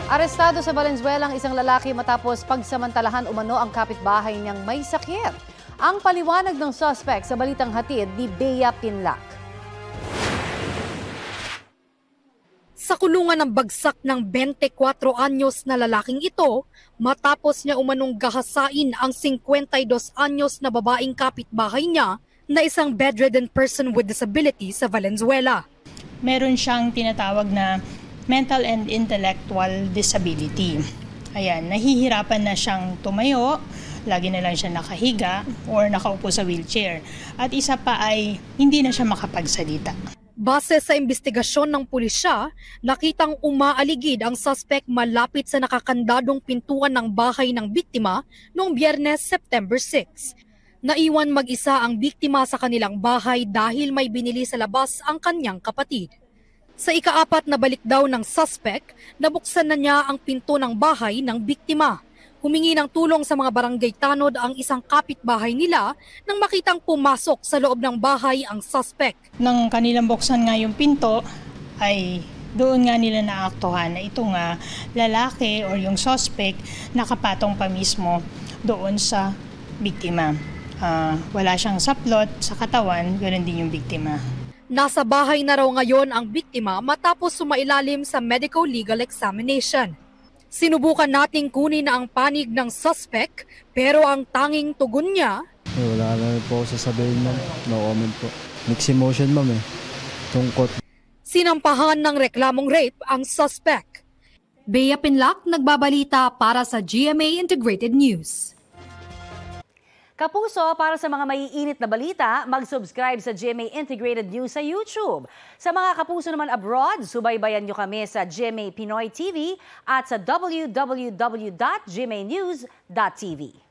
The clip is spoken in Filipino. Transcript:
Arestado sa Valenzuela ang isang lalaki matapos pagsamantalahan umano ang kapitbahay niyang may sakit. Ang paliwanag ng suspect sa balitang hatid ni Bea Pinlac. Sa kulungan ng bagsak ng 24 anyos na lalaking ito matapos niya umanong gahasain ang 52 anyos na babaeng kapitbahay niya na isang bedridden person with disability sa Valenzuela. Meron siyang tinatawag na mental and intellectual disability. Ayan, nahihirapan na siyang tumayo, lagi na lang siya nakahiga or nakaupo sa wheelchair. At isa pa ay hindi na siya makapagsalita. Base sa investigasyon ng pulisya, nakitang umaaligid ang suspect malapit sa nakakandadong pintuan ng bahay ng biktima noong Biyernes, September 6. Naiwan mag-isa ang biktima sa kanilang bahay dahil may binili sa labas ang kanyang kapatid. Sa ika-4 na balik daw ng suspect, nabuksan na niya ang pinto ng bahay ng biktima. Humingi ng tulong sa mga barangay tanod ang isang kapitbahay nila nang makitang pumasok sa loob ng bahay ang suspect. Nang kanilang buksan nga yung pinto, ay doon nga nila naaktuhan na ito nga lalaki or yung suspect nakapatong pa mismo doon sa biktima. Wala siyang saplot sa katawan, ganoon din yung biktima. Nasa bahay na raw ngayon ang biktima matapos sumailalim sa medical legal examination. Sinubukan nating kunin na ang panig ng suspect pero ang tanging tugon niya, wala na po ako sasabihin, ma'am. No comment po. Mixed emotion, ma'am eh. Tungkot. Sinampahan ng reklamong rape ang suspect. Bea Pinlac, nagbabalita para sa GMA Integrated News. Kapuso, para sa mga maiinit na balita, mag-subscribe sa GMA Integrated News sa YouTube. Sa mga kapuso naman abroad, subaybayan nyo kami sa GMA Pinoy TV at sa www.gmanews.tv.